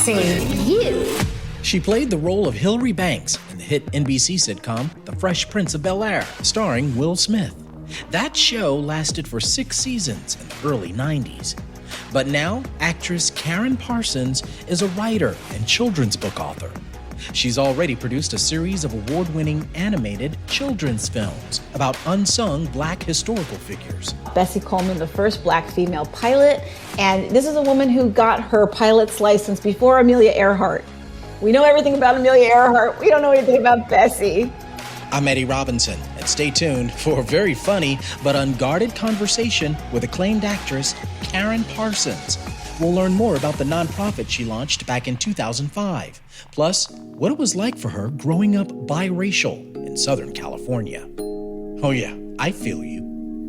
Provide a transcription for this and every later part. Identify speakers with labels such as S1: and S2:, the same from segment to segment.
S1: Bossing you.
S2: She played the role of Hilary Banks in the hit NBC sitcom The Fresh Prince of Bel-Air, starring Will Smith. That show lasted for 6 seasons in the early 90s. But now, actress Karyn Parsons is a writer and children's book author. She's already produced a series of award-winning animated children's films about unsung Black historical figures.
S3: Bessie Coleman, the first Black female pilot, and this is a woman who got her pilot's license before Amelia Earhart. We know everything about Amelia Earhart. We don't know anything about Bessie.
S2: I'm Eddie Robinson, and stay tuned for a very funny but unguarded conversation with acclaimed actress Karyn Parsons. We'll learn more about the nonprofit she launched back in 2005, plus what it was like for her growing up biracial in Southern California. Oh yeah, I feel you.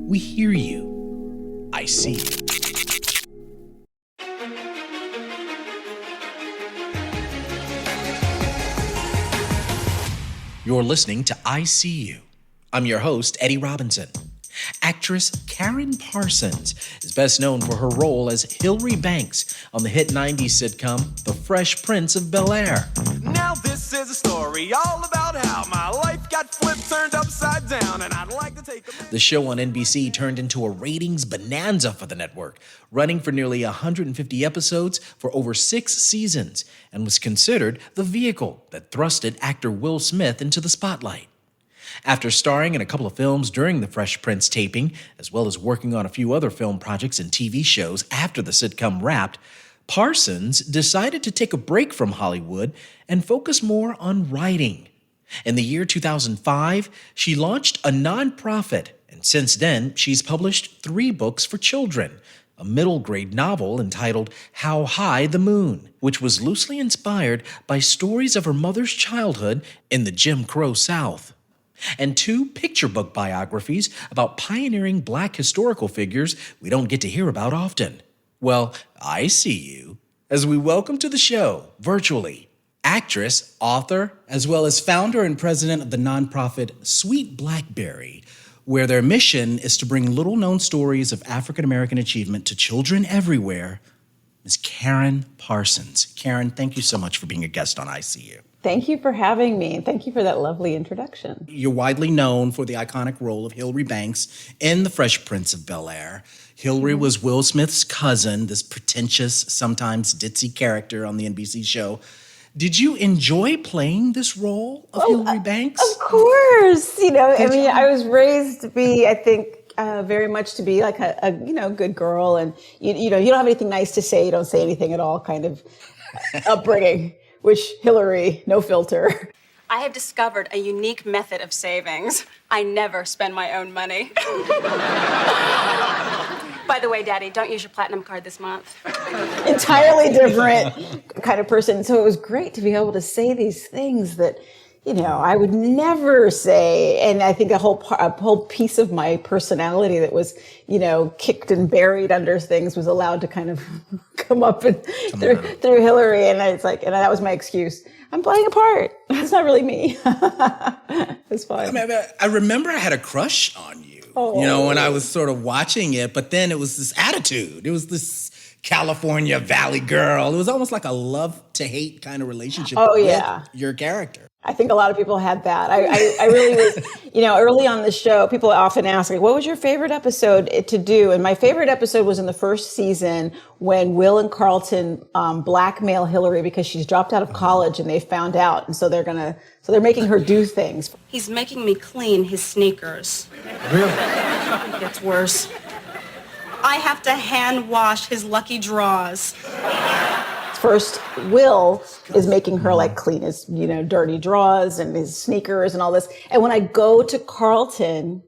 S2: We hear you. I see you. You're listening to I See You. I'm your host, Eddie Robinson. Actress Karyn Parsons is best known for her role as Hilary Banks on the hit 90s sitcom The Fresh Prince of Bel-Air.
S4: Now this is a story all about how my life got flipped, turned upside down, and I'd like to take a...
S2: The show on NBC turned into a ratings bonanza for the network, running for nearly 150 episodes for over 6 seasons, and was considered the vehicle that thrusted actor Will Smith into the spotlight. After starring in a couple of films during the Fresh Prince taping, as well as working on a few other film projects and TV shows after the sitcom wrapped, Parsons decided to take a break from Hollywood and focus more on writing. In the year 2005, she launched a nonprofit, and since then, she's published 3 books for children, a middle grade novel entitled How High the Moon, which was loosely inspired by stories of her mother's childhood in the Jim Crow South, and 2 picture book biographies about pioneering Black historical figures we don't get to hear about often. Well, I see you as we welcome to the show, virtually, actress, author, as well as founder and president of the nonprofit Sweet Blackberry, where their mission is to bring little-known stories of African-American achievement to children everywhere, Ms. Karyn Parsons. Karyn, thank you so much for being a guest on I See You.
S3: Thank you for having me, and thank you for that lovely introduction.
S2: You're widely known for the iconic role of Hilary Banks in The Fresh Prince of Bel-Air. Hilary was Will Smith's cousin, this pretentious, sometimes ditzy character on the NBC show. Did you enjoy playing this role of Hilary Banks?
S3: Of course. I was raised to be, I think, very much to be like a good girl, and you don't have anything nice to say, you don't say anything at all kind of upbringing. Which Hilary, no filter.
S5: I have discovered a unique method of savings. I never spend my own money. By the way, Daddy, don't use your platinum card this month.
S3: Entirely different kind of person. So it was great to be able to say these things that, I would never say. And I think a whole piece of my personality that was, kicked and buried under things was allowed to kind of come up through Hilary. And it's like, and that was my excuse. I'm playing a part. It's not really me. It's fine.
S2: I remember I had a crush on you, when I was sort of watching it, but then it was this attitude. It was this California Valley girl. It was almost like a love to hate kind of relationship with your character.
S3: I think a lot of people had that. I really was, early on the show, people often ask, what was your favorite episode to do? And my favorite episode was in the first season when Will and Carlton blackmail Hilary because she's dropped out of college and they found out. And so they're making her do things.
S5: He's making me clean his sneakers.
S2: Really?
S5: It gets worse. I have to hand wash his lucky draws.
S3: First, Will is making her clean his, dirty drawers and his sneakers and all this. And when I go to Carlton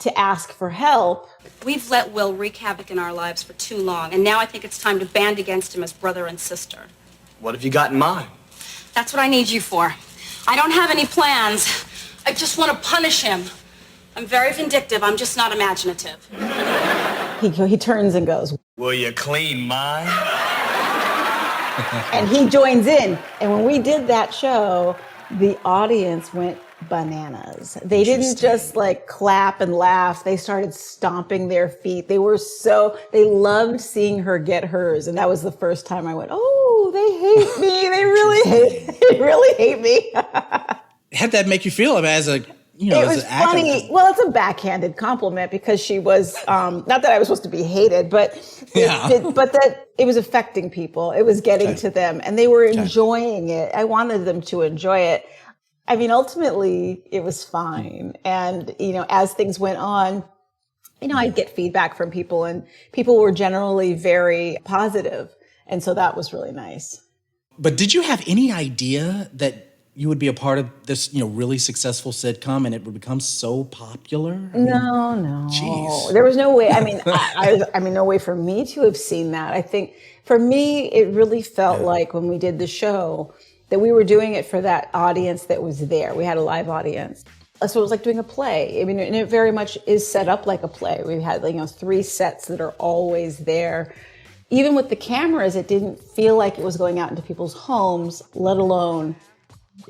S3: to ask for help.
S5: We've let Will wreak havoc in our lives for too long, and now I think it's time to band against him as brother and sister.
S4: What have you got in mind?
S5: That's what I need you for. I don't have any plans. I just want to punish him. I'm very vindictive. I'm just not imaginative.
S3: He turns and goes,
S4: Will you clean mine?
S3: And he joins in. And when we did that show, the audience went bananas. They didn't just clap and laugh. They started stomping their feet. They loved seeing her get hers. And that was the first time I went, oh, they hate me. They really hate me.
S2: How'd that make you feel as a,
S3: It
S2: as
S3: was
S2: an actor?
S3: funny. Well, it's a backhanded compliment because she was, not that I was supposed to be hated, but but that it was affecting people. It was getting to them and they were enjoying it. I wanted them to enjoy it. I mean, ultimately it was fine. And, as things went on, I'd get feedback from people and people were generally very positive. And so that was really nice.
S2: But did you have any idea that you would be a part of this, really successful sitcom and it would become so popular?
S3: No.
S2: Jeez.
S3: There was no way. I mean, I mean, no way for me to have seen that. I think for me, it really felt like when we did the show that we were doing it for that audience that was there. We had a live audience. So it was like doing a play. I mean, and it very much is set up like a play. We had, 3 sets that are always there. Even with the cameras, it didn't feel like it was going out into people's homes, let alone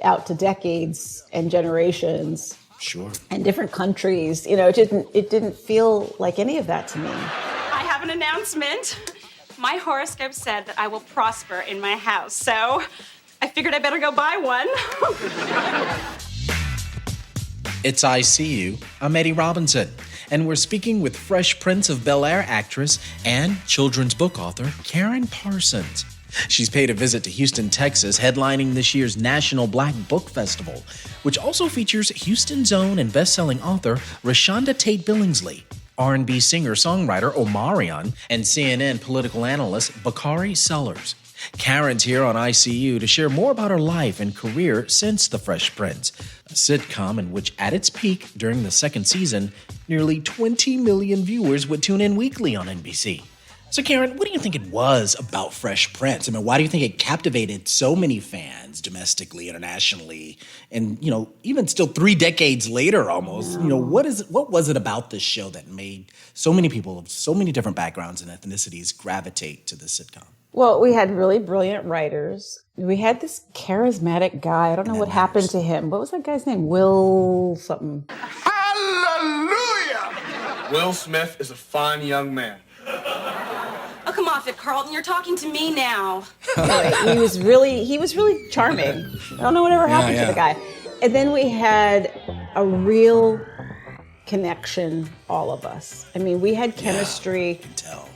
S3: out to decades and generations.
S2: Sure.
S3: And different countries. It didn't feel like any of that to me.
S5: I have an announcement. My horoscope said that I will prosper in my house, so I figured I better go buy one.
S2: It's I See You. I'm Eddie Robinson, and we're speaking with Fresh Prince of Bel-Air actress and children's book author Karyn Parsons. She's paid a visit to Houston, Texas, headlining this year's National Black Book Festival, which also features Houston's own and best-selling author Rashonda Tate Billingsley, R&B singer-songwriter Omarion, and CNN political analyst Bakari Sellers. Karyn's here on ICU to share more about her life and career since The Fresh Prince, a sitcom in which at its peak during the second season, nearly 20 million viewers would tune in weekly on NBC. So Karyn, what do you think it was about Fresh Prince? I mean, why do you think it captivated so many fans domestically, internationally, and, even still 3 decades later almost? What was it about this show that made so many people of so many different backgrounds and ethnicities gravitate to this sitcom?
S3: Well, we had really brilliant writers. We had this charismatic guy. I don't know what happened to him. What was that guy's name? Will something.
S1: Hallelujah! Will Smith is a fine young man.
S5: Oh, come off it, Carlton. You're talking to me now.
S3: Anyway, he was really charming. I don't know whatever happened to the guy. And then we had a real connection, all of us. I mean, we had chemistry.
S2: I can tell.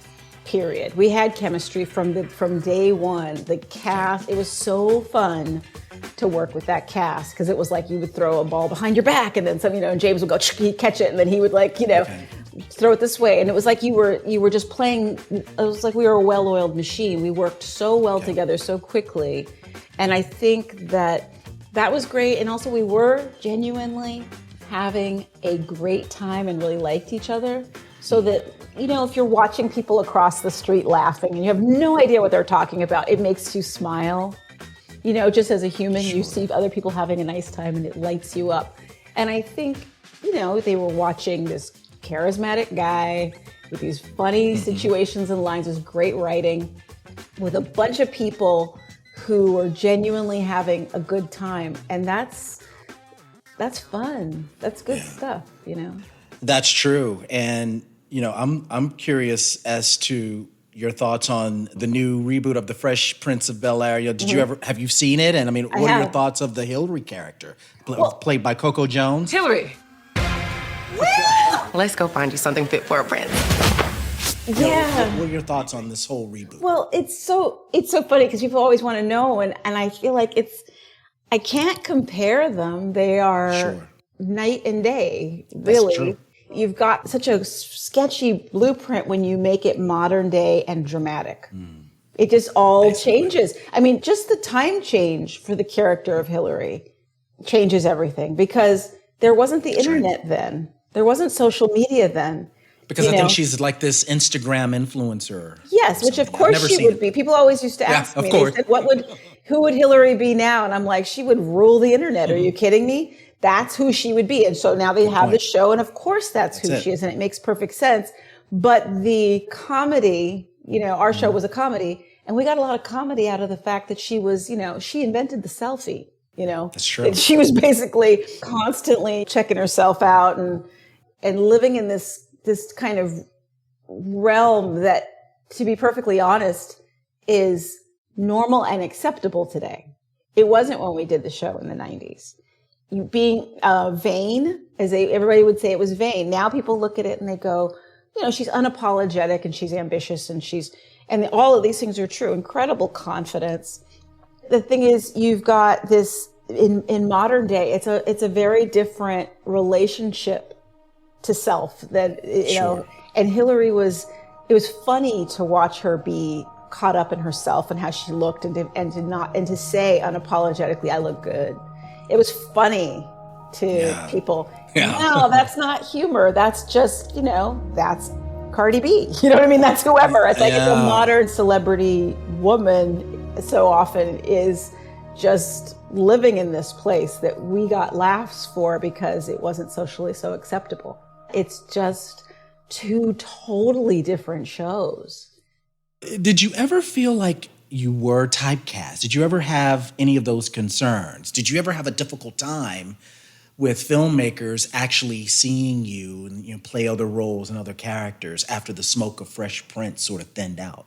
S3: Period. We had chemistry from day one. The cast, it was so fun to work with that cast because it was like you would throw a ball behind your back and then some, and James would go, he'd catch it and then he would throw it this way. And it was like you were just playing, it was like we were a well-oiled machine. We worked so well together so quickly. And I think that was great. And also we were genuinely having a great time and really liked each other so that, if you're watching people across the street laughing and you have no idea what they're talking about, it makes you smile. Just as a human, you see other people having a nice time and it lights you up. And I think, they were watching this charismatic guy with these funny situations and lines, this great writing, with a bunch of people who were genuinely having a good time. And that's fun. That's good stuff,
S2: That's true. And I'm curious as to your thoughts on the new reboot of The Fresh Prince of Bel-Air. Have you seen it? And what are your thoughts of the Hillary character played by Coco Jones?
S6: Hillary! Let's go find you something fit for a prince.
S3: Yeah.
S2: What are your thoughts on this whole reboot?
S3: Well, it's so funny because people always want to know. And I feel like I can't compare them. They are night and day, really.
S2: That's true.
S3: You've got such a sketchy blueprint when you make it modern day and dramatic. It just all changes. I mean, just the time change for the character of Hillary changes everything because there wasn't the internet then. There wasn't social media then.
S2: Because I think she's like this Instagram influencer.
S3: Yes, which of course she would be. People always used to ask me, they said, who would Hillary be now? And I'm like, she would rule the internet. Are you kidding me? That's who she would be. And so now they have the show, and of course that's who she is, and it makes perfect sense. But the comedy, our show was a comedy, and we got a lot of comedy out of the fact that she was, she invented the selfie,
S2: That's true.
S3: And she was basically constantly checking herself out and living in this kind of realm that, to be perfectly honest, is normal and acceptable today. It wasn't when we did the show in the 90s. Being vain, everybody would say it was vain. Now people look at it and they go, she's unapologetic and she's ambitious and all of these things are true. Incredible confidence. The thing is, you've got this in modern day. It's a very different relationship to self that
S2: Sure.
S3: And Hillary it was funny to watch her be caught up in herself and how she looked and to say unapologetically, I look good. It was funny to people.
S2: Yeah.
S3: No, that's not humor. That's just, that's Cardi B. You know what I mean? That's whoever. It's like it's a modern celebrity woman so often is just living in this place that we got laughs for because it wasn't socially so acceptable. It's just two totally different shows.
S2: Did you ever feel like you were typecast? Did you ever have any of those concerns? Did you ever have a difficult time with filmmakers actually seeing you and play other roles and other characters after the smoke of Fresh Prince sort of thinned out?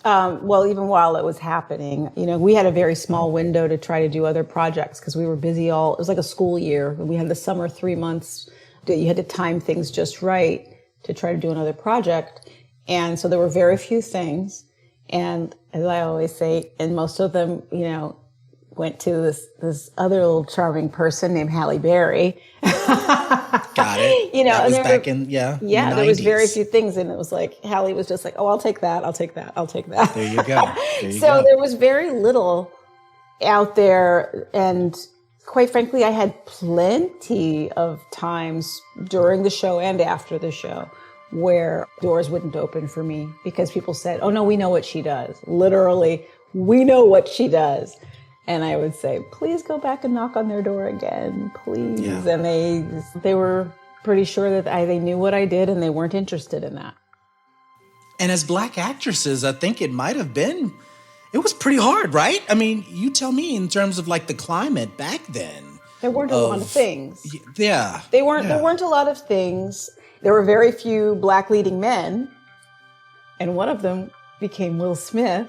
S3: Well, even while it was happening, we had a very small window to try to do other projects because we were busy it was like a school year. We had the summer 3 months that you had to time things just right to try to do another project. And so there were very few things. And as I always say, and most of them, went to this other little charming person named Halle Berry.
S2: Got it.
S3: That
S2: was
S3: back
S2: in the
S3: there was
S2: 90s.
S3: very few things, and it was like Halle was just like, oh, I'll take that.
S2: There you go.
S3: There was very little out there, and quite frankly, I had plenty of times during the show and after the show where doors wouldn't open for me because people said, oh no, we know what she does. Literally, we know what she does. And I would say, please go back and knock on their door again, please. Yeah. And they were pretty sure that they knew what I did and they weren't interested in that.
S2: And as Black actresses, I think it was pretty hard, right? I mean, you tell me in terms of like the climate back then.
S3: There weren't a lot of things.
S2: Yeah.
S3: There weren't a lot of things. There were very few Black leading men. And one of them became Will Smith.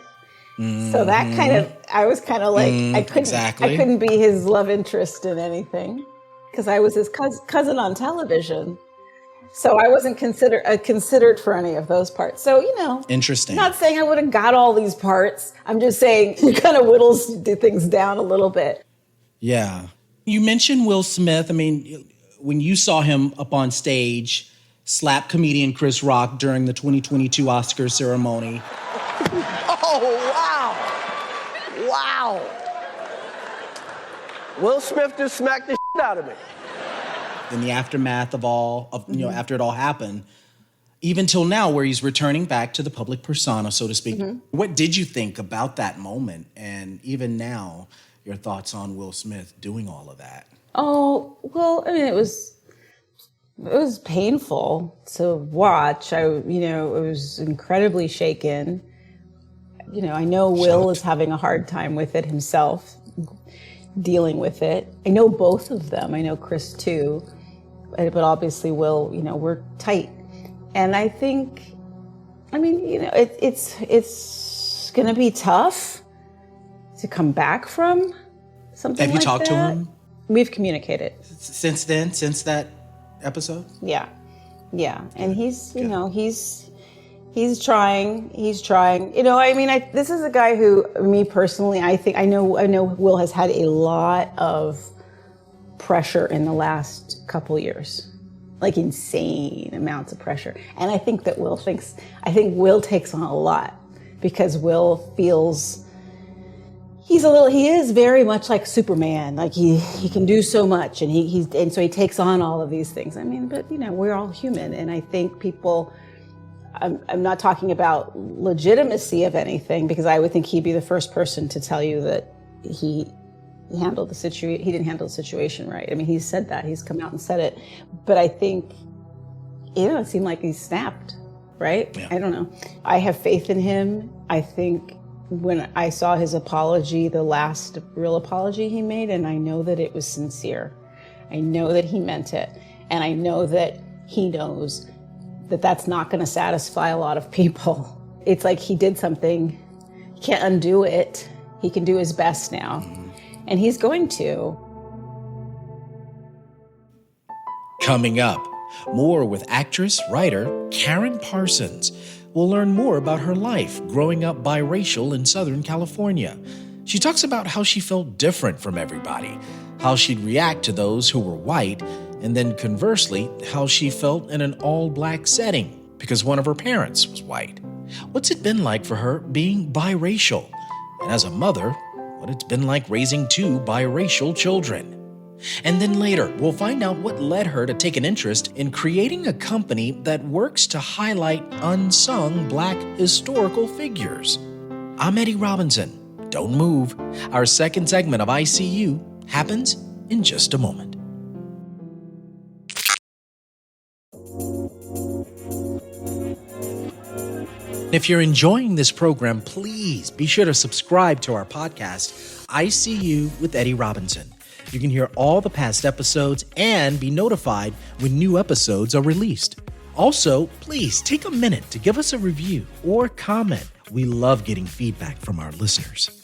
S3: So that I was kind of like, I couldn't be his love interest in anything because I was his cousin on television. So I wasn't considered for any of those parts. So,
S2: Interesting.
S3: I'm not saying I would have got all these parts. I'm just saying it kind of whittles things down a little bit.
S2: Yeah. You mentioned Will Smith. I mean, when you saw him up on stage, slap comedian Chris Rock during the 2022 Oscar ceremony.
S7: Oh, wow. Will Smith just smacked the shit out of me.
S2: In the aftermath of after it all happened, even till now where he's returning back to the public persona, so to speak. What did you think about that moment? And even now, your thoughts on Will Smith doing all of that? Oh,
S3: well, I mean, it was painful to watch. I was incredibly shaken. I know Will is having a hard time with it himself, dealing with it. I know both of them. I know Chris too, but obviously Will, we're tight. And I think, it's going to be tough to come back from something like that.
S2: Have you talked to him?
S3: We've communicated.
S2: Since then, since that episode?
S3: Yeah. And he's, he's trying. This is a guy who, me personally, I know Will has had a lot of pressure in the last couple years, like insane amounts of pressure. And I think that Will takes on a lot because Will feels he is very much like Superman. Like he can do so much and so he takes on all of these things. But we're all human. And I think people, I'm not talking about legitimacy of anything because I would think he'd be the first person to tell you that he handled the situation. He didn't handle the situation right. He's said that. He's come out and said it. But I think, it seemed like he snapped, right? Yeah. I don't know. I have faith in him. I think when I saw his apology, the last real apology he made, and I know that it was sincere. I know that he meant it. And I know that he knows that that's not going to satisfy a lot of people. It's like he did something. can't undo it. He can do his best now. And he's going to.
S2: Coming up, more with actress, writer Karyn Parsons. We'll learn more about her life growing up biracial in Southern California. She talks about how she felt different from everybody, how she'd react to those who were white, and then conversely, how she felt in an all-black setting because one of her parents was white. What's it been like for her being biracial? And as a mother, what it's been like raising two biracial children. And then later, we'll find out what led her to take an interest in creating a company that works to highlight unsung Black historical figures. I'm Eddie Robinson. Don't move. Our second segment of ICU happens in just a moment. If you're enjoying this program, please be sure to subscribe to our podcast, ICU with Eddie Robinson. You can hear all the past episodes and be notified when new episodes are released. Also, please take a minute to give us a review or comment. We love getting feedback from our listeners.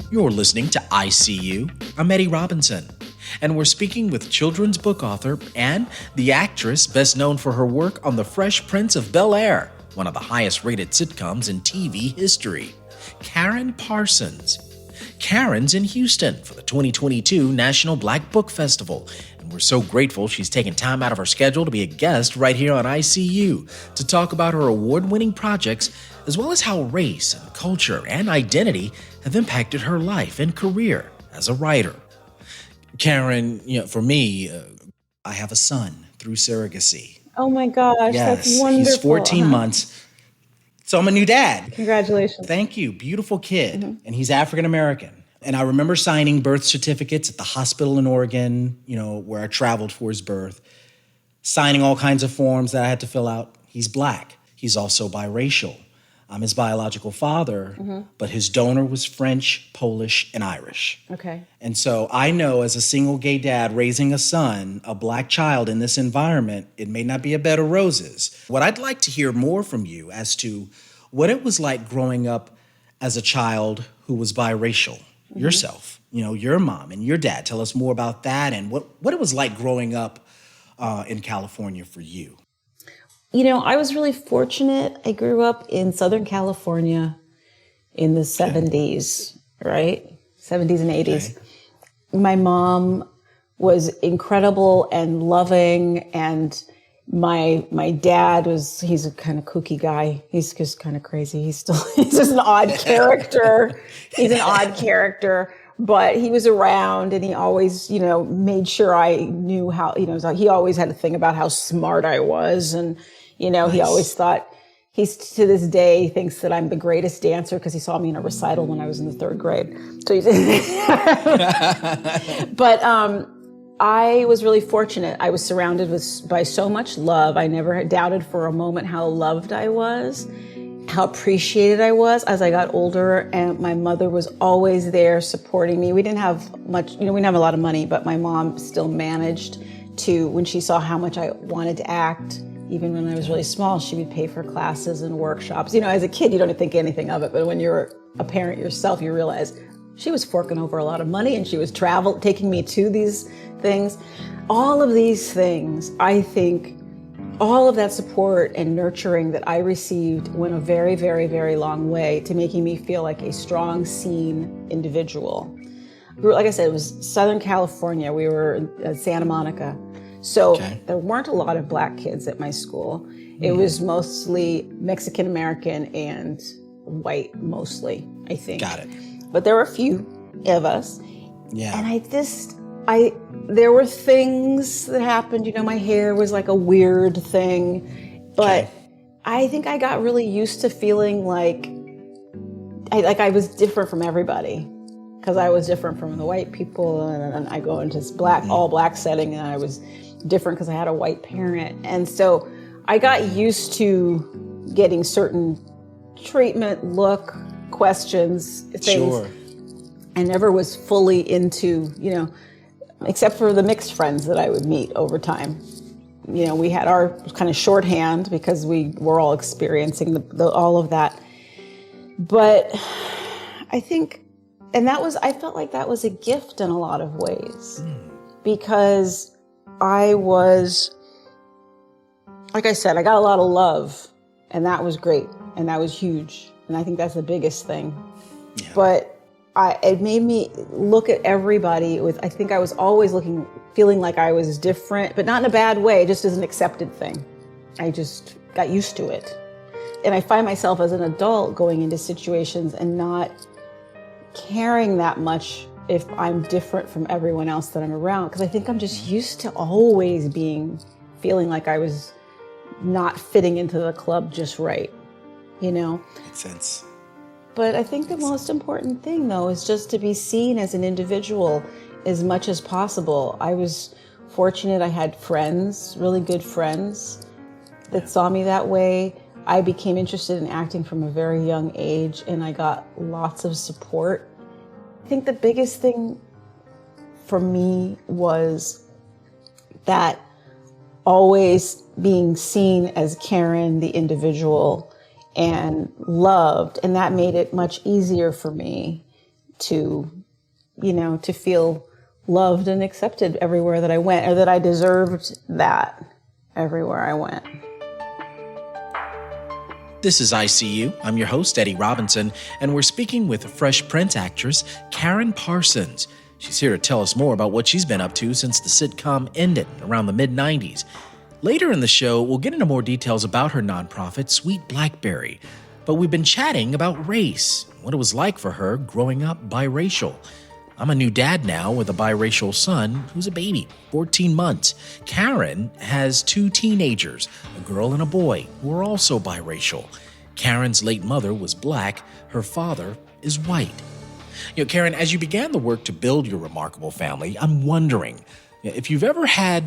S2: You're listening to ICU. I'm Eddie Robinson, and we're speaking with children's book author and the actress best known for her work on The Fresh Prince of Bel-Air, one of the highest-rated sitcoms in TV history, Karyn Parsons. Karyn's in Houston for the 2022 National Black Book Festival, and we're so grateful she's taken time out of her schedule to be a guest right here on ICU to talk about her award-winning projects, as well as how race and culture and identity have impacted her life and career as a writer. Karyn, for me, I have a son through surrogacy.
S3: Oh my gosh,
S2: Yes,
S3: that's wonderful.
S2: he's 14 months. So I'm a new dad.
S3: Congratulations.
S2: Thank you. Beautiful kid. And he's African American. And I remember signing birth certificates at the hospital in Oregon, where I traveled for his birth, signing all kinds of forms that I had to fill out. He's Black. He's also biracial. I'm his biological father, but his donor was French, Polish, and Irish.
S3: Okay.
S2: And so I know as a single gay dad raising a son, a Black child in this environment, it may not be a bed of roses. What I'd like to hear more from you as to what it was like growing up as a child who was biracial yourself, your mom and your dad. Tell us more about that and what it was like growing up in California for you.
S3: I was really fortunate. I grew up in Southern California in the 70s, right? 70s and 80s. Okay. My mom was incredible and loving, and my dad he's a kind of kooky guy. He's just kind of crazy. he's just an odd character. He's an odd character, but he was around and he always, made sure I knew how, he always had a thing about how smart I was. And, nice. He always thought, he's to this day thinks that I'm the greatest dancer because he saw me in a recital when I was in the 3rd grade. So but I was really fortunate. I was surrounded by so much love. I never doubted for a moment how loved I was, how appreciated I was as I got older. And my mother was always there supporting me. We didn't have much, we didn't have a lot of money, but my mom still managed to, when she saw how much I wanted to act, even when I was really small, she would pay for classes and workshops. As a kid, you don't think anything of it, but when you're a parent yourself, you realize she was forking over a lot of money and she was taking me to these things. All of these things, I think, all of that support and nurturing that I received went a very, very, very long way to making me feel like a strong, seen individual. Like I said, it was Southern California. We were in Santa Monica. So There weren't a lot of Black kids at my school. It was mostly Mexican-American and white mostly, I think.
S2: Got it.
S3: But there were a few of us.
S2: Yeah.
S3: And there were things that happened, my hair was like a weird thing, but I think I got really used to feeling like I was different from everybody because I was different from the white people, and I go into this all black setting, and I was different because I had a white parent. And so I got used to getting certain treatment, look, questions, things.
S2: Sure.
S3: I never was fully into, except for the mixed friends that I would meet over time. You know, we had our kind of shorthand because we were all experiencing all of that. But I think, I felt like that was a gift in a lot of ways, because I was, like I said, I got a lot of love, and that was great, and that was huge, and I think that's the biggest thing. Yeah. But it made me look at everybody I think I was always feeling like I was different, but not in a bad way, just as an accepted thing. I just got used to it. And I find myself as an adult going into situations and not caring that much if I'm different from everyone else that I'm around, because I think I'm just used to always feeling like I was not fitting into the club just right, you know?
S2: Makes sense.
S3: But I think the most important thing, though, is just to be seen as an individual as much as possible. I was fortunate I had friends, really good friends, that saw me that way. I became interested in acting from a very young age, and I got lots of support. I think the biggest thing for me was that always being seen as Karyn, the individual, and loved, and that made it much easier for me to feel loved and accepted everywhere that I went, or that I deserved that everywhere I went.
S2: This is ICU. I'm your host, Eddie Robinson, and we're speaking with Fresh Prince actress Karyn Parsons. She's here to tell us more about what she's been up to since the sitcom ended around the mid-90s. Later in the show, we'll get into more details about her nonprofit, Sweet Blackberry. But we've been chatting about race, what it was like for her growing up biracial. I'm a new dad now with a biracial son who's a baby, 14 months. Karyn has 2 teenagers, a girl and a boy, who are also biracial. Karyn's late mother was black, her father is white. You know, Karyn, as you began the work to build your remarkable family, I'm wondering if you've ever had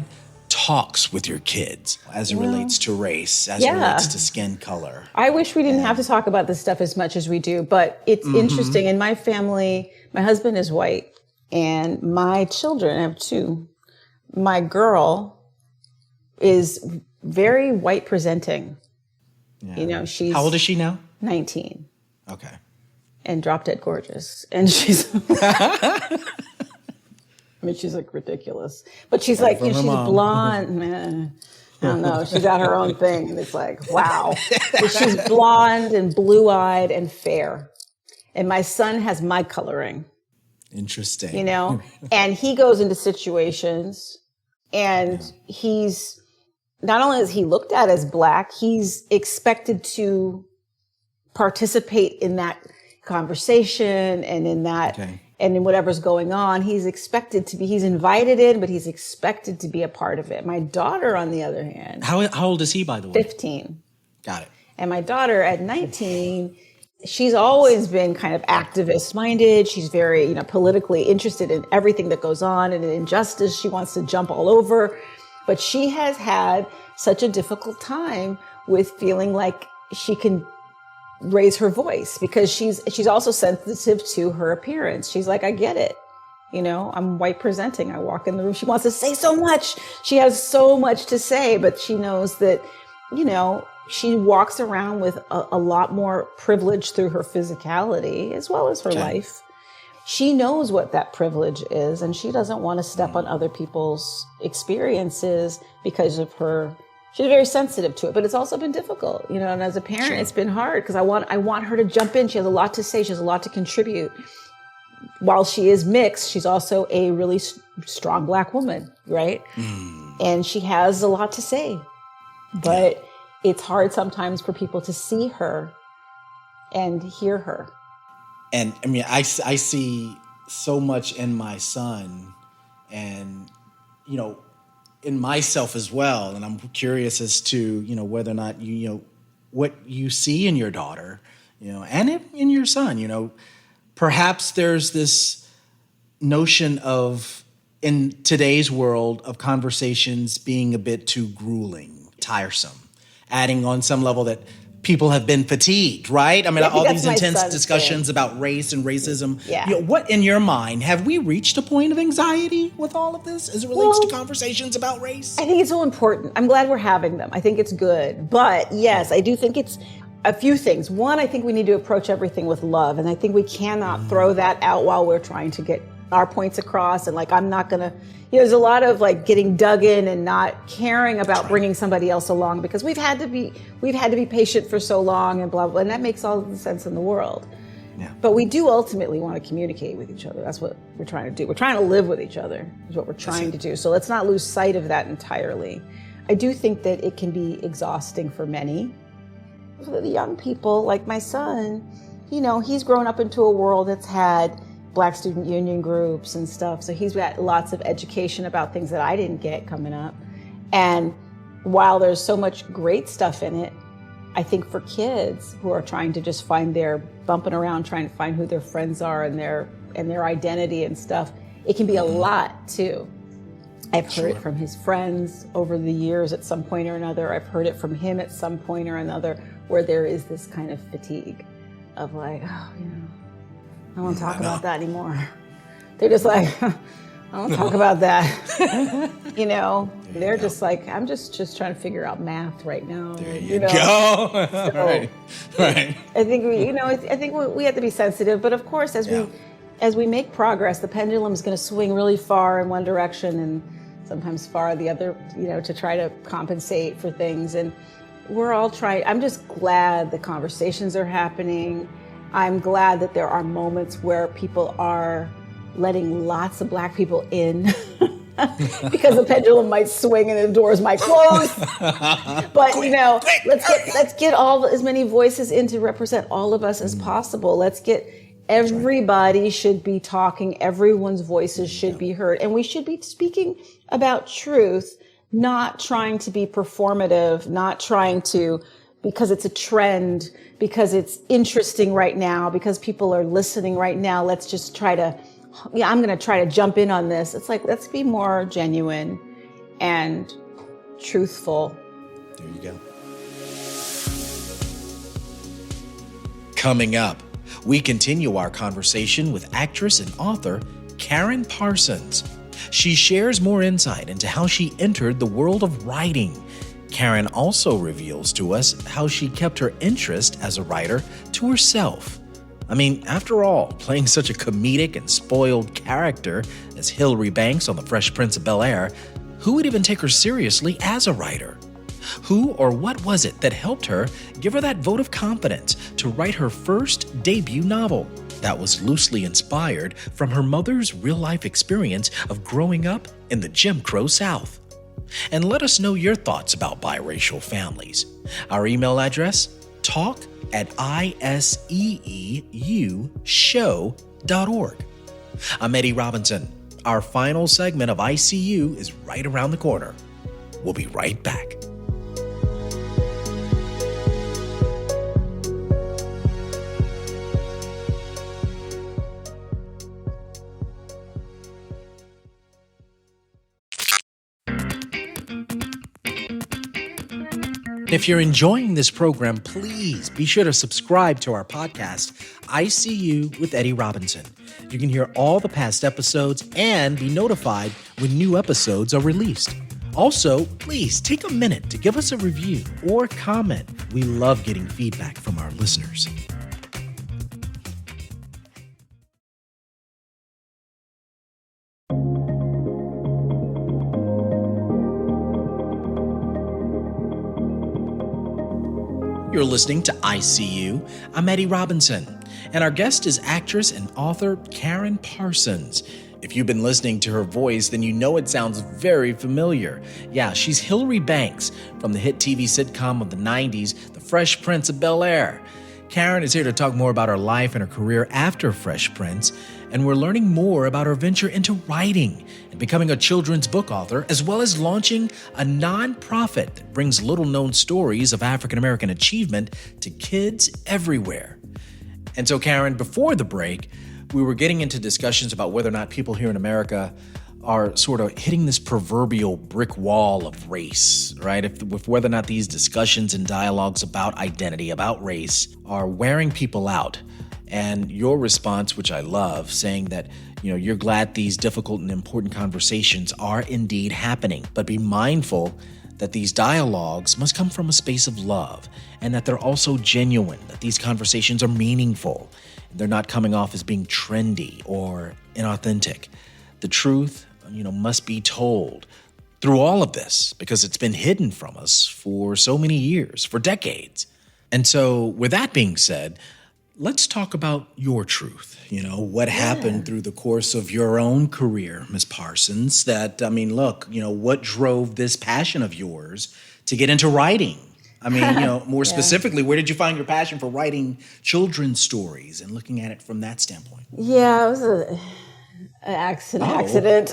S2: talks with your kids as it relates to race, as it relates to skin color.
S3: I wish we didn't have to talk about this stuff as much as we do, but it's interesting. In my family, my husband is white, and my children, I have 2. My girl is very white presenting. Yeah. You know, she's...
S2: How old is she now?
S3: 19.
S2: Okay.
S3: And drop dead gorgeous. And she's... I mean, she's like ridiculous, but she's like, she's blonde. Man, I don't know. She's got her own thing, and it's like, wow. But she's blonde and blue-eyed and fair, and my son has my coloring.
S2: Interesting.
S3: You know, and he goes into situations, and he's not only is he looked at as black, he's expected to participate in that conversation and in that. Okay. And in whatever's going on, he's invited in, but he's expected to be a part of it. My daughter, on the other hand.
S2: How old is he, by the way?
S3: 15.
S2: Got it.
S3: And my daughter at 19, she's always been kind of activist-minded. She's very, politically interested in everything that goes on, and in injustice. She wants to jump all over. But she has had such a difficult time with feeling like she can raise her voice, because she's also sensitive to her appearance. She's like, I get it. I'm white presenting. I walk in the room. She wants to say so much. She has so much to say, but she knows that, she walks around with a lot more privilege through her physicality as well as her life. She knows what that privilege is, and she doesn't want to step on other people's experiences because of her. She's very sensitive to it, but it's also been difficult, and as a parent, It's been hard because I want her to jump in. She has a lot to say. She has a lot to contribute. While she is mixed, she's also a really strong Black woman, right? And she has a lot to say, but it's hard sometimes for people to see her and hear her.
S2: And I mean, I see so much in my son and, in myself as well. And I'm curious as to, whether or not, what you see in your daughter, and in your son, perhaps there's this notion of, in today's world, of conversations being a bit too grueling, tiresome, adding on some level that people have been fatigued, right? I mean,
S3: Yeah,
S2: all
S3: that's
S2: these
S3: my
S2: intense
S3: son's
S2: discussions
S3: thing.
S2: about race and racism.
S3: Yeah.
S2: You know, what, in your mind, have we reached a point of anxiety with all of this as it relates to
S3: Well,
S2: conversations about race?
S3: I think it's so important. I'm glad we're having them. I think it's good. But yes, I do think it's a few things. One, I think we need to approach everything with love. And I think we cannot throw that out while we're trying to get our points across. And like, I'm not going to, there's a lot of like getting dug in and not caring about bringing somebody else along because we've had to be patient for so long and blah, blah. And that makes all the sense in the world.
S2: Yeah.
S3: But we do ultimately want to communicate with each other. That's what we're trying to do. We're trying to live with each other is what we're trying to do. So let's not lose sight of that entirely. I do think that it can be exhausting for many. For the young people, like my son, you know, he's grown up into a world that's had Black student union groups and stuff. So he's got lots of education about things that I didn't get coming up. And while there's so much great stuff in it, I think for kids who are trying to just find their bumping around, trying to find who their friends are and their identity and stuff, it can be a lot too. I've heard it from his friends over the years at some point or another. I've heard it from him at some point or another where there is this kind of fatigue of like, oh, you know, I don't want to talk about that anymore. They're just like, I don't talk about that. You know, they're just like, I'm just trying to figure out math right now.
S2: There you
S3: know?
S2: go.
S3: So,
S2: right.
S3: I think I think we have to be sensitive, but of course, as we make progress, the pendulum is going to swing really far in one direction and sometimes far the other, you know, to try to compensate for things. And we're all trying. I'm just glad the conversations are happening. I'm glad that there are moments where people are letting lots of Black people in because the pendulum might swing and the doors might close. But you know, let's get as many voices in to represent all of us as possible. Let's get everybody should be talking. Everyone's voices should be heard, and we should be speaking about truth, not trying to be performative, not trying to because it's a trend, because it's interesting right now, because people are listening right now. Let's just try to, I'm going to try to jump in on this. It's like, let's be more genuine and truthful.
S2: There you go. Coming up, we continue our conversation with actress and author Karyn Parsons. She shares more insight into how she entered the world of writing. Karyn also reveals to us how she kept her interest as a writer to herself. I mean, after all, playing such a comedic and spoiled character as Hilary Banks on The Fresh Prince of Bel-Air, who would even take her seriously as a writer? Who or what was it that helped her give her that vote of confidence to write her first debut novel that was loosely inspired from her mother's real-life experience of growing up in the Jim Crow South? And let us know your thoughts about biracial families. Our email address, talk@iseeushow.org. I'm Eddie Robinson. Our final segment of ICU is right around the corner. We'll be right back. If you're enjoying this program, please be sure to subscribe to our podcast, ICU with Eddie Robinson. You can hear all the past episodes and be notified when new episodes are released. Also, please take a minute to give us a review or comment. We love getting feedback from our listeners. You're listening to ICU. I'm Eddie Robinson, and our guest is actress and author Karyn Parsons. If you've been listening to her voice, then you know it sounds very familiar. Yeah, she's Hilary Banks from the hit TV sitcom of the 90s, The Fresh Prince of Bel-Air. Karyn is here to talk more about her life and her career after Fresh Prince, and we're learning more about her venture into writing and becoming a children's book author, as well as launching a nonprofit that brings little-known stories of African-American achievement to kids everywhere. And so, Karyn, before the break, we were getting into discussions about whether or not people here in America are sort of hitting this proverbial brick wall of race, right? If whether or not these discussions and dialogues about identity, about race, are wearing people out. And your response, which I love, saying that, you're glad these difficult and important conversations are indeed happening, but be mindful that these dialogues must come from a space of love, and that they're also genuine, that these conversations are meaningful. They're not coming off as being trendy or inauthentic. The truth, must be told through all of this, because it's been hidden from us for so many years, for decades. And so with that being said, let's talk about your truth. What happened through the course of your own career, Ms. Parsons, what drove this passion of yours to get into writing? More specifically, where did you find your passion for writing children's stories and looking at it from that standpoint?
S3: Yeah, it was an accident.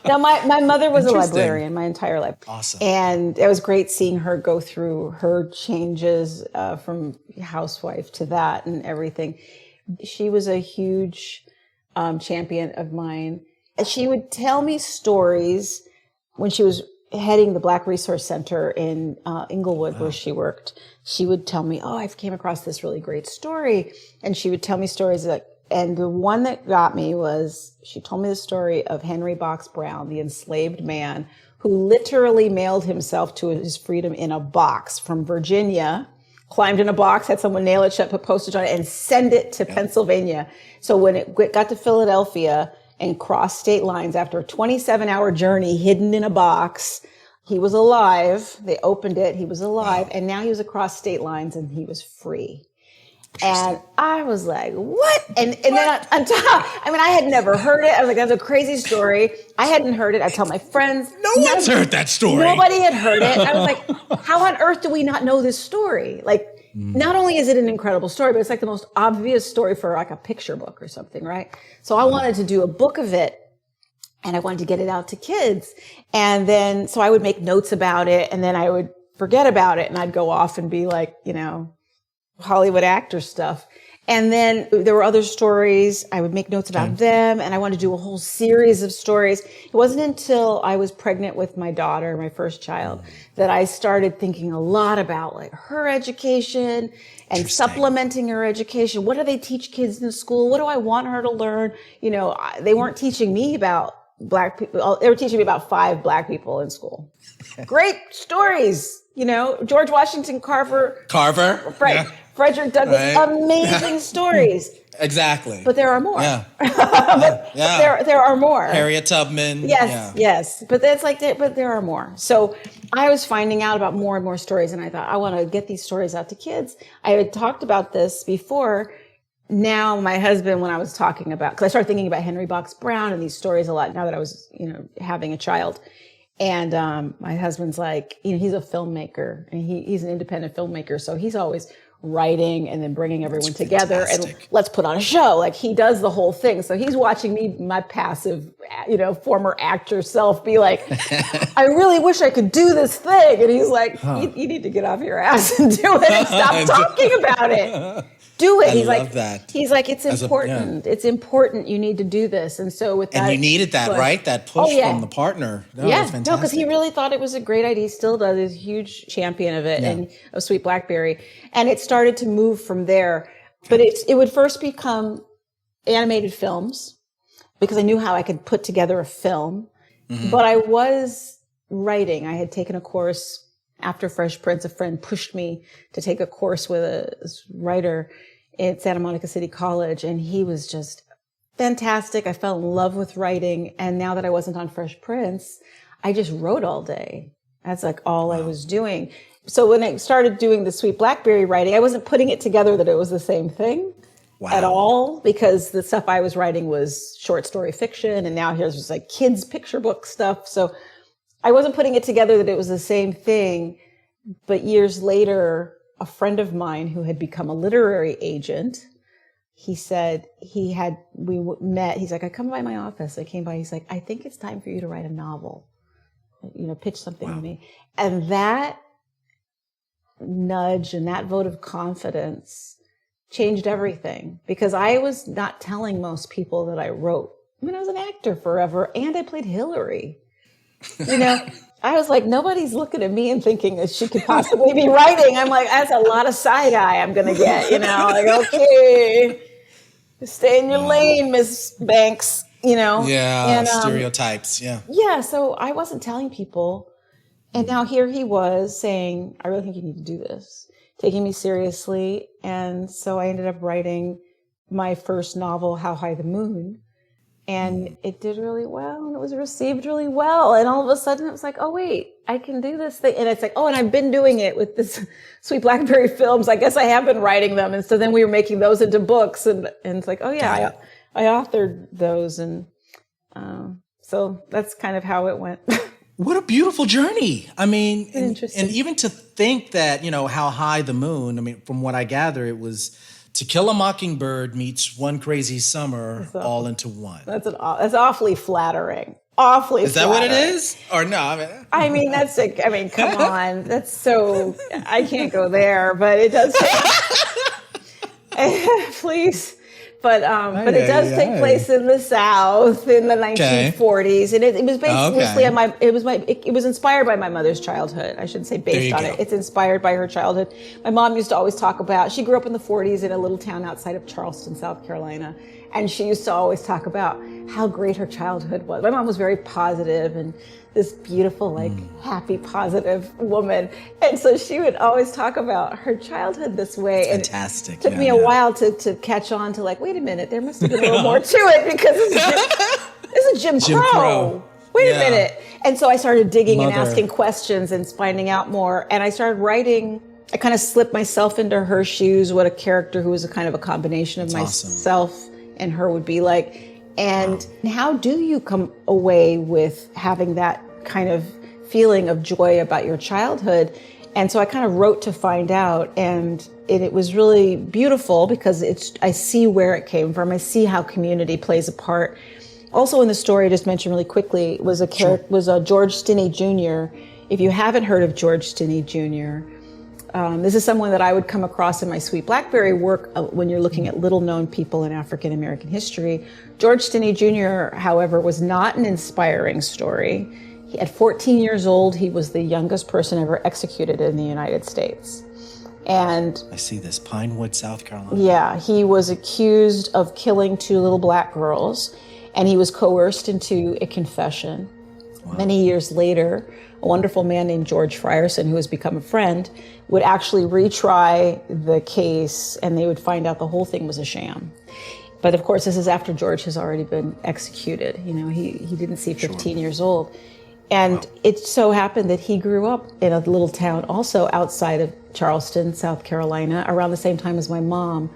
S3: Now, my mother was a librarian my entire life.
S2: Awesome.
S3: And it was great seeing her go through her changes from housewife to that and everything. She was a huge champion of mine. She would tell me stories when she was heading the Black Resource Center in Inglewood, where she worked. She would tell me, I came across this really great story. And she would tell me stories and the one that got me was, she told me the story of Henry Box Brown, the enslaved man who literally mailed himself to his freedom in a box from Virginia, climbed in a box, had someone nail it shut, put postage on it, and send it to Pennsylvania. So when it got to Philadelphia and crossed state lines after a 27-hour journey hidden in a box, he was alive. They opened it. He was alive. And now he was across state lines and he was free. And I was like, what? And then on top, I had never heard it. I was like, that's a crazy story. I hadn't heard it. I tell my friends.
S2: No one's heard that story.
S3: Nobody had heard it. I was like, how on earth do we not know this story? Not only is it an incredible story, but it's like the most obvious story for like a picture book or something, right? So I wanted to do a book of it. And I wanted to get it out to kids. And then, so I would make notes about it, and then I would forget about it, and I'd go off and be like, Hollywood actor stuff. And then there were other stories. I would make notes about them, and I wanted to do a whole series of stories. It wasn't until I was pregnant with my daughter, my first child, that I started thinking a lot about her education and supplementing her education. What do they teach kids in school? What do I want her to learn? They weren't teaching me about Black people. They were teaching me about 5 Black people in school. Great stories. George Washington Carver. Frederick Douglass, amazing stories.
S2: Exactly.
S3: But there are more.
S2: Yeah.
S3: There are more.
S2: Harriet Tubman.
S3: Yes. But but there are more. So I was finding out about more and more stories, and I thought, I want to get these stories out to kids. I had talked about this before. Now my husband, when I was talking about, because I started thinking about Henry Box Brown and these stories a lot now that I was, having a child. And my husband's like, he's a filmmaker, and he's an independent filmmaker. So he's always writing and then bringing everyone together and let's put on a show. He does the whole thing. So he's watching me, my passive, former actor self, be like, I really wish I could do this thing. And he's like, you need to get off your ass and do it and stop talking about it. Do it. He's like, that. He's like, it's important. It's important. You need to do this. And so with that,
S2: and you needed that, right? That push from the partner. No,
S3: yeah, no, because he really thought it was a great idea. He still does. He's a huge champion of it, and of Sweet Blackberry. And it started to move from there. But it would first become animated films because I knew how I could put together a film. Mm-hmm. But I was writing. I had taken a course. After Fresh Prince, a friend pushed me to take a course with a writer at Santa Monica City College, and he was just fantastic. I fell in love with writing, and now that I wasn't on Fresh Prince, I just wrote all day. That's all I was doing. So when I started doing the Sweet Blackberry writing, I wasn't putting it together that it was the same thing at all, because the stuff I was writing was short story fiction, and now here's just kids picture book stuff. So I wasn't putting it together that it was the same thing, but years later, a friend of mine who had become a literary agent, he said we met. He's like, I come by my office. I came by. He's like, I think it's time for you to write a novel. Pitch something to me. And that nudge and that vote of confidence changed everything, because I was not telling most people that I wrote I mean, I was an actor forever, and I played Hillary. You know, I was like, nobody's looking at me and thinking that she could possibly be writing. I'm like, that's a lot of side eye I'm going to get, you know, like, okay, stay in your lane, Miss Banks, you know.
S2: Yeah,
S3: and,
S2: stereotypes, yeah.
S3: Yeah, so I wasn't telling people. And now here he was saying, I really think you need to do this, taking me seriously. And so I ended up writing my first novel, How High the Moon. And it did really well, and it was received really well. And all of a sudden it was like, oh, wait, I can do this thing. And it's like, oh, and I've been doing it with this Sweet Blackberry films. I guess I have been writing them. And so then we were making those into books. And it's like, oh, yeah, I authored those. And so that's kind of how it went.
S2: What a beautiful journey. I mean, and
S3: Interesting.
S2: even to think that, you know, How High the Moon, I mean, from what I gather, it was To Kill a Mockingbird meets One Crazy Summer all into one.
S3: That's awfully flattering. Awfully
S2: Is that
S3: flattering.
S2: what it is? Or no?
S3: I mean, come on. That's so, I can't go there, but it does. Please. But it does take place in the South in the 1940s, and it was based mostly on it was inspired by my mother's childhood. I shouldn't say based on it. It's inspired by her childhood. My mom used to always talk about. She grew up in the 40s in a little town outside of Charleston, South Carolina, and she used to always talk about how great her childhood was. My mom was very positive and this beautiful, like happy, positive woman, and so she would always talk about her childhood this way.
S2: Fantastic.
S3: And it took me a while to catch on to like, wait a minute, there must have been a little more to it because this is Jim Crow. Wait a minute. And so I started digging and asking questions and finding out more. And I started writing. I kind of slipped myself into her shoes, what a character who was a kind of a combination of myself and her would be like. And how do you come away with having that kind of feeling of joy about your childhood? And so I kind of wrote to find out, and it was really beautiful because I see where it came from. I see how community plays a part. Also in the story, I just mentioned really quickly, was a George Stinney Jr. If you haven't heard of George Stinney Jr., this is someone that I would come across in my Sweet Blackberry work when you're looking at little-known people in African American history. George Stinney Jr., however, was not an inspiring story. At 14 years old, he was the youngest person ever executed in the United States. And
S2: I see this, Pinewood, South Carolina.
S3: Yeah, he was accused of killing 2 little black girls, and he was coerced into a confession. Wow. Many years later, a wonderful man named George Frierson, who has become a friend, would actually retry the case, and they would find out the whole thing was a sham. But of course, this is after George has already been executed. You know, he didn't see 15 years old. And it so happened that he grew up in a little town also outside of Charleston, South Carolina, around the same time as my mom.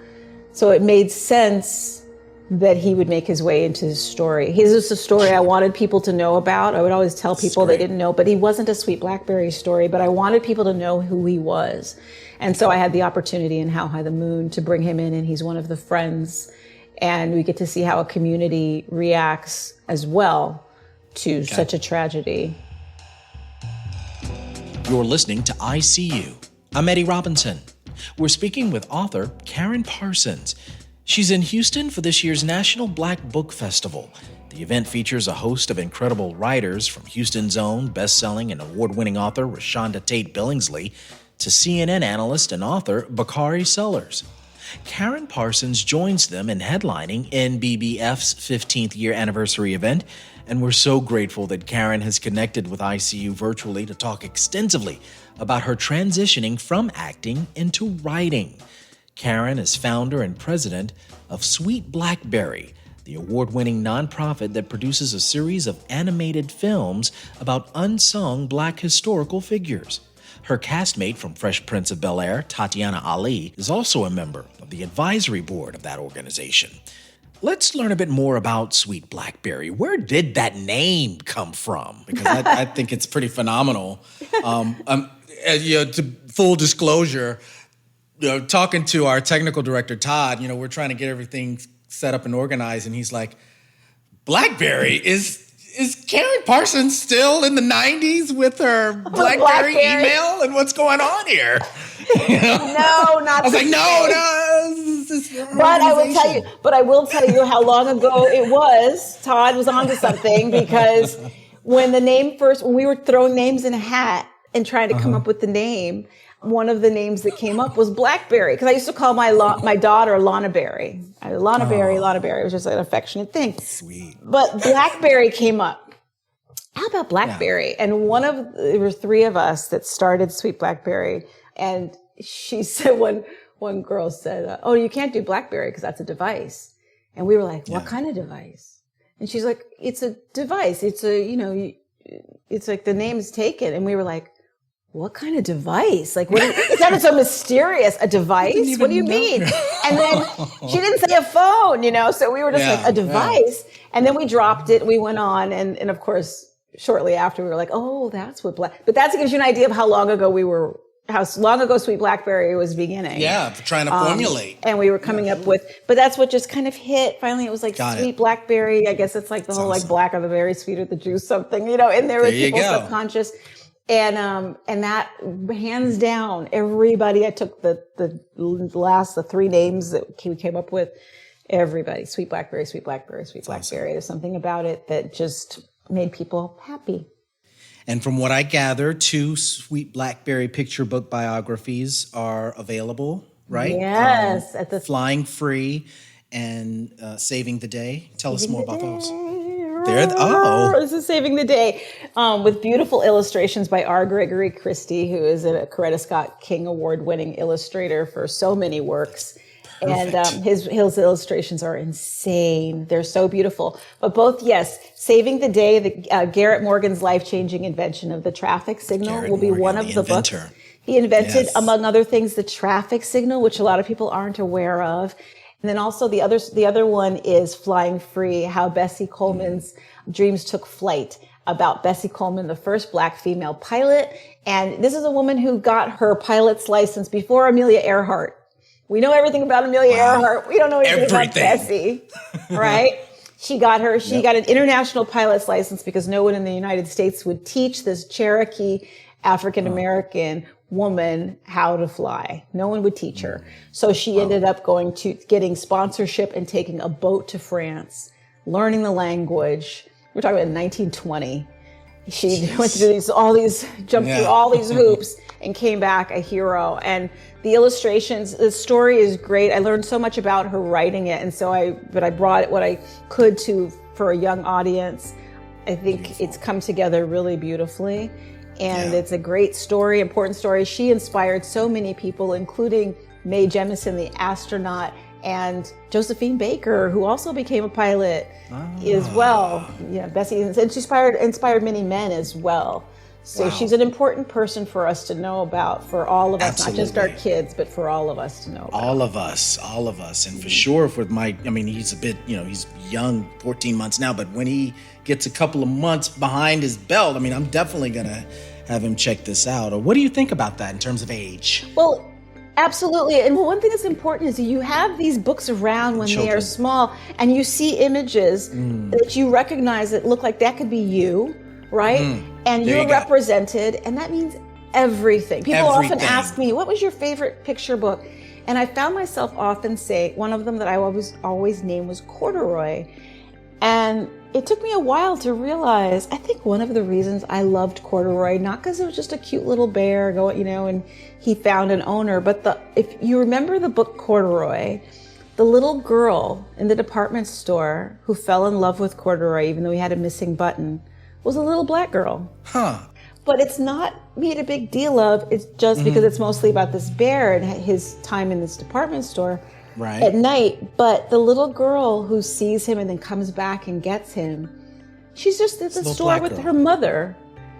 S3: So it made sense that he would make his way into his story. His is a story I wanted people to know about. I would always tell people they didn't know, but he wasn't a Sweet Blackberry story, but I wanted people to know who he was. And so I had the opportunity in How High the Moon to bring him in, and he's one of the friends. And we get to see how a community reacts as well to such a tragedy.
S2: You're listening to ICU. I'm Eddie Robinson. We're speaking with author Karyn Parsons. She's in Houston for this year's National Black Book Festival. The event features a host of incredible writers, from Houston's own best-selling and award-winning author Rashonda Tate Billingsley to CNN analyst and author Bakari Sellers. Karyn Parsons joins them in headlining NBBF's 15th year anniversary event, and we're so grateful that Karyn has connected with ICU virtually to talk extensively about her transitioning from acting into writing. Karyn is founder and president of Sweet Blackberry, the award-winning nonprofit that produces a series of animated films about unsung Black historical figures. Her castmate from Fresh Prince of Bel-Air, Tatiana Ali, is also a member of the advisory board of that organization. Let's learn a bit more about Sweet Blackberry. Where did that name come from? Because I think it's pretty phenomenal. To full disclosure, talking to our technical director, Todd, we're trying to get everything set up and organized, and he's like, Blackberry, is Karyn Parsons still in the 90s with her Blackberry email? And what's going on here?
S3: No, not
S2: I was like, no, this
S3: But I will tell you how long ago it was. Todd was onto something, because when we were throwing names in a hat and trying to come up with the name, one of the names that came up was Blackberry, because I used to call my daughter Lana Berry. Lana Berry. It was just an affectionate thing.
S2: Sweet.
S3: But Blackberry came up. How about Blackberry? Yeah. And there were three of us that started Sweet Blackberry. And she said, one girl said, oh, you can't do Blackberry because that's a device. And we were like, what kind of device? And she's like, it's a device. It's it's like the name is taken. And we were like, what kind of device? Like, it sounded so mysterious. A device? What do you mean? And then she didn't say a phone, so we were just like, a device. Yeah. And then we dropped it. We went on. And of course, shortly after, we were like, oh, that's what but that gives you an idea of how long ago Sweet Blackberry was beginning.
S2: Yeah, trying to formulate.
S3: And we were coming up with, but that's what just kind of hit. Finally, it was like Sweet Blackberry. I guess it's like the whole like black of the berry, sweet of the juice, something, and there was people's subconscious. And that hands down, everybody, I took the three names that we came up with, everybody, Sweet Blackberry, Sweet Blackberry, Sweet Blackberry. Awesome. There's something about it that just made people happy.
S2: And from what I gather, 2 Sweet Blackberry picture book biographies are available, right?
S3: Yes.
S2: At the Flying Free and Saving the Day. Tell us more about those.
S3: This is Saving the Day, with beautiful illustrations by R. Gregory Christie, who is a Coretta Scott King Award-winning illustrator for so many works. Perfect. And his illustrations are insane. They're so beautiful. But both, Saving the Day, Garrett Morgan's life-changing invention of the traffic signal will be one of the books. He invented, among other things, the traffic signal, which a lot of people aren't aware of. And then also the other one is Flying Free, how Bessie Coleman's dreams took flight, about Bessie Coleman, the first Black female pilot. And this is a woman who got her pilot's license before Amelia Earhart. We know everything about Amelia Earhart. We don't know anything about Bessie, right? She got an international pilot's license because no one in the United States would teach this Cherokee African-American woman how to fly. No one would teach her. So she ended up getting sponsorship and taking a boat to France, learning the language. We're talking about 1920. She went through jumped through all these hoops and came back a hero. And the illustrations, the story is great. I learned so much about her writing it. And so I brought what I could for a young audience. I think it's come together really beautifully. And it's a great story, important story. She inspired so many people, including Mae Jemison, the astronaut, and Josephine Baker, who also became a pilot as well. Bessie, and she inspired many men as well. So she's an important person for us to know about, for all of us, not just our kids, but for all of us to know about.
S2: All of us. And for sure, he's a bit, he's young, 14 months now, but when he gets a couple of months behind his belt, I'm definitely going to have him check this out. Or what do you think about that in terms of age?
S3: Well, absolutely. And one thing that's important is you have these books around when they are small, and you see images that you recognize that look like that could be you, right? And you're represented, and that means everything. People often ask me, what was your favorite picture book? And I found myself often say, one of them that I always name was Corduroy. And it took me a while to realize, I think one of the reasons I loved Corduroy, not because it was just a cute little bear going, and he found an owner, but if you remember the book Corduroy, the little girl in the department store who fell in love with Corduroy, even though he had a missing button, was a little black girl. But it's not made a big deal of, it's just because it's mostly about this bear and his time in this department store at night. But the little girl who sees him and then comes back and gets him, she's just at the store with her mother,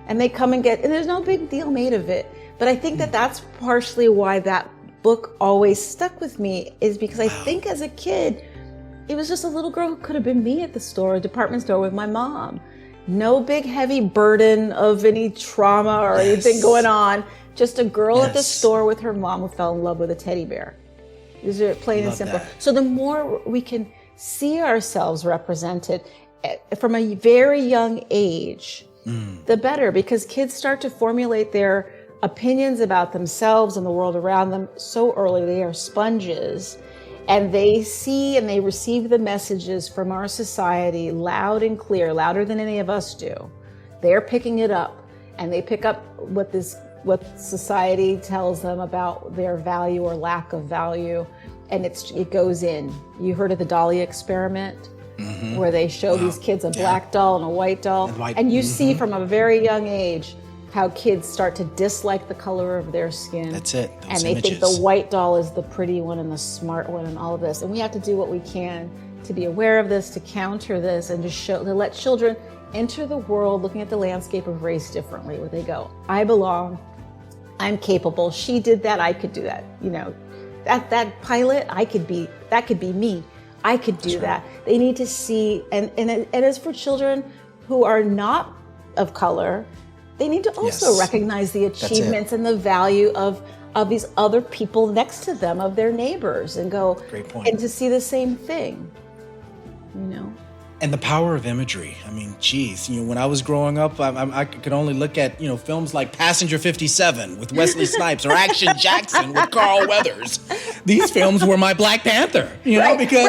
S3: and they come and there's no big deal made of it. But I think that's partially why that book always stuck with me, is because I think as a kid, it was just a little girl who could have been me at the store, a department store with my mom. No big heavy burden of any trauma or anything going on. Just a girl at the store with her mom who fell in love with a teddy bear. These are plain and simple. So the more we can see ourselves represented from a very young age, the better, because kids start to formulate their opinions about themselves and the world around them so early. They are sponges. And they see and they receive the messages from our society loud and clear, louder than any of us do. They're picking it up, and they pick up what society tells them about their value or lack of value, and it goes in. You heard of the Dolly experiment, where they show these kids a black doll and a white doll, and you see from a very young age how kids start to dislike the color of their skin.
S2: That's it.
S3: And they think the white doll is the pretty one and the smart one and all of this. And we have to do what we can to be aware of this, to counter this, and to let children enter the world looking at the landscape of race differently, where they go, I belong, I'm capable, she did that, I could do that. You know, that pilot, that could be me. I could do that. They need to see, and as for children who are not of color, they need to also recognize the achievements and the value of these other people next to them, of their neighbors, and go,
S2: great point.
S3: And to see the same thing, you know?
S2: And the power of imagery. I mean, geez, you know, when I was growing up, I could only look at, you know, films like Passenger 57 with Wesley Snipes or Action Jackson with Carl Weathers. These films were my Black Panther, you know, because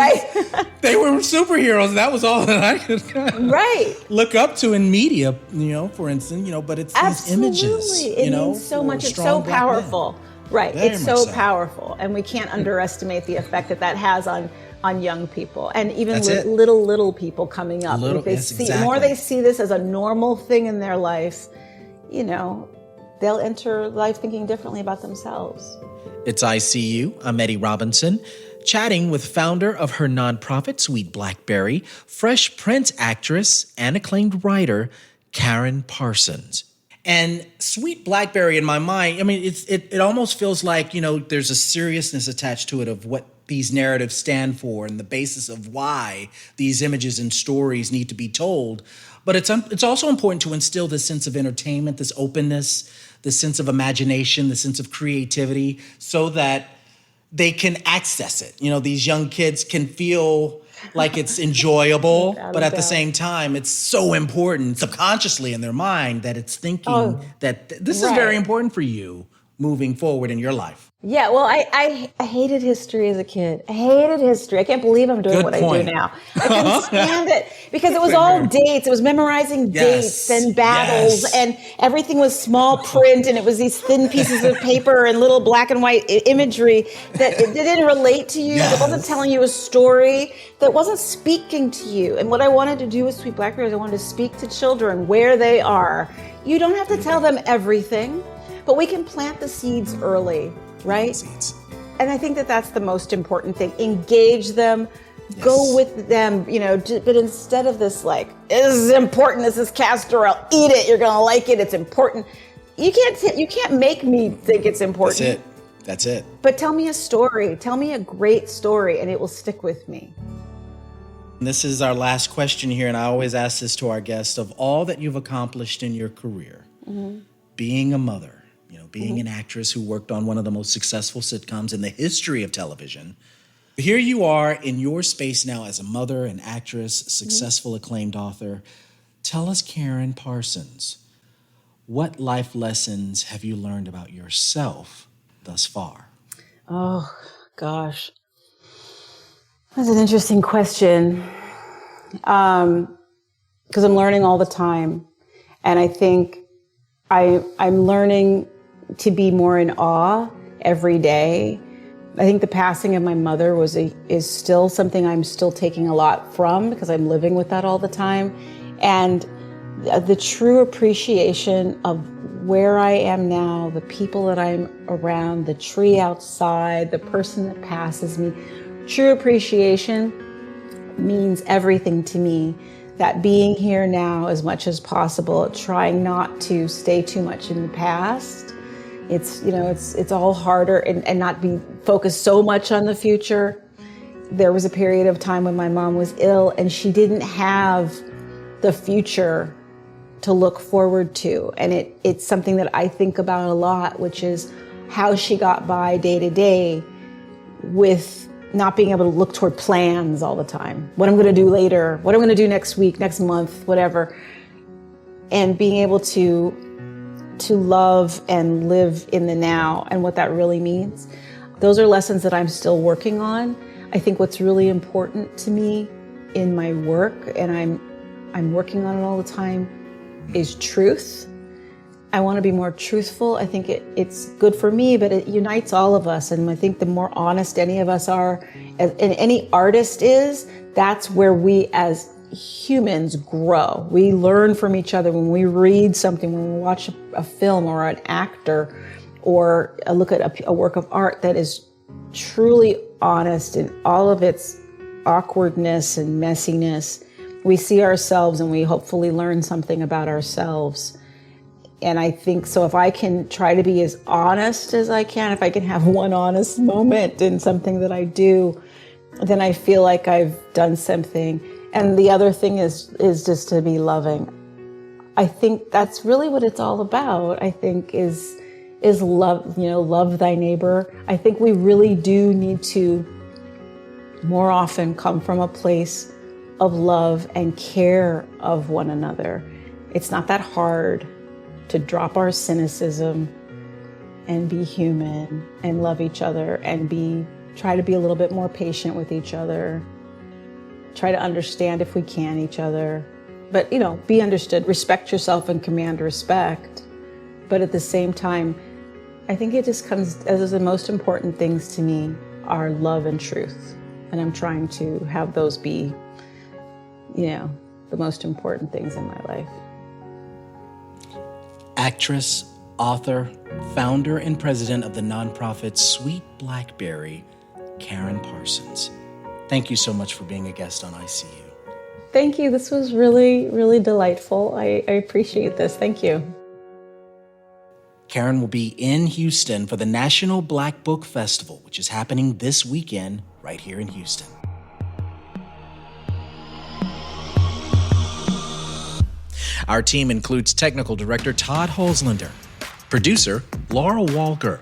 S2: they were superheroes. That was all that I could kind of look up to in media, you know, for instance, you know, but it's these images, you know.
S3: It means so much. It's so powerful. Right.
S2: Very
S3: it's so powerful. And we can't underestimate the effect that has on young people, and even little people coming up. If they more they see this as a normal thing in their life, you know, they'll enter life thinking differently about themselves.
S2: It's ICU. I'm Eddie Robinson, chatting with founder of her nonprofit, Sweet Blackberry, Fresh Prince actress and acclaimed writer, Karyn Parsons. And Sweet Blackberry, in my mind, I mean, it almost feels like, you know, there's a seriousness attached to it of what these narratives stand for and the basis of why these images and stories need to be told. But it's also important to instill this sense of entertainment, this openness, this sense of imagination, this sense of creativity, so that they can access it. You know, these young kids can feel like it's enjoyable, but at the same time, it's so important subconsciously in their mind that it's thinking that this is very important for you moving forward in your life.
S3: Yeah, well, I hated history as a kid. I hated history. I can't believe I'm doing what I do now. I couldn't stand it because it was all dates. It was memorizing dates and battles, and everything was small print, and it was these thin pieces of paper and little black and white imagery that it didn't relate to you. It wasn't telling you a story. That wasn't speaking to you. And what I wanted to do with Sweet Blackberry is I wanted to speak to children where they are. You don't have to tell them everything, but we can plant the seeds early. Right? And I think that's the most important thing. Engage them, go with them, you know, but instead of this like, this is important, this is castor oil, eat it, you're going to like it, it's important. You can't make me think it's important.
S2: That's it.
S3: But tell me a story. Tell me a great story and it will stick with me.
S2: This is our last question here, and I always ask this to our guests. Of all that you've accomplished in your career, being a mother, you know, being an actress who worked on one of the most successful sitcoms in the history of television. Here you are in your space now as a mother, an actress, successful, acclaimed author. Tell us, Karyn Parsons, what life lessons have you learned about yourself thus far?
S3: Oh, gosh. That's an interesting question. Because I'm learning all the time. And I think I'm learning to be more in awe every day. I think the passing of my mother is still something I'm still taking a lot from because I'm living with that all the time. And the true appreciation of where I am now, the people that I'm around, the tree outside, the person that passes me, true appreciation means everything to me. That being here now as much as possible, trying not to stay too much in the past. It's, you know, it's all harder and not be focused so much on the future. There was a period of time when my mom was ill and she didn't have the future to look forward to. And it's something that I think about a lot, which is how she got by day to day with not being able to look toward plans all the time. What I'm going to do later, what I'm going to do next week, next month, whatever. And being able to love and live in the now and what that really means. Those are lessons that I'm still working on. I think what's really important to me in my work, and I'm working on it all the time, is truth. I want to be more truthful. I think it's good for me, but it unites all of us. And I think the more honest any of us are, and any artist is, that's where we as humans grow. We learn from each other when we read something, when we watch a film or an actor, or look at a work of art that is truly honest in all of its awkwardness and messiness. We see ourselves and we hopefully learn something about ourselves. And I think so if I can try to be as honest as I can, if I can have one honest moment in something that I do, then I feel like I've done something. And the other thing is just to be loving. I think that's really what it's all about, I think, is love, love thy neighbor. I think we really do need to more often come from a place of love and care of one another. It's not that hard to drop our cynicism and be human and love each other and try to be a little bit more patient with each other. Try to understand if we can each other. But, be understood, respect yourself and command respect. But at the same time, I think it just comes as the most important things to me are love and truth. And I'm trying to have those be, the most important things in my life.
S2: Actress, author, founder, and president of the nonprofit Sweet Blackberry, Karyn Parsons. Thank you so much for being a guest on ICU.
S3: Thank you. This was really, really delightful. I appreciate this. Thank you.
S2: Karyn will be in Houston for the National Black Book Festival, which is happening this weekend right here in Houston. Our team includes technical director Todd Holzlander, producer Laura Walker,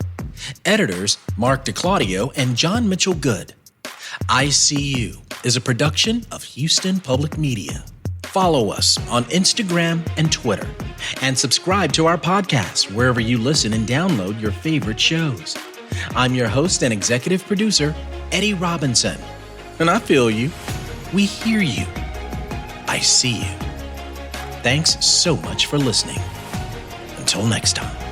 S2: editors Mark DeClaudio and John Mitchell Good. ICU is a production of Houston Public Media. Follow us on Instagram and Twitter, and subscribe to our podcast wherever you listen and download your favorite shows. I'm your host and executive producer, Eddie Robinson. And I feel you. We hear you. I see you. Thanks so much for listening. Until next time.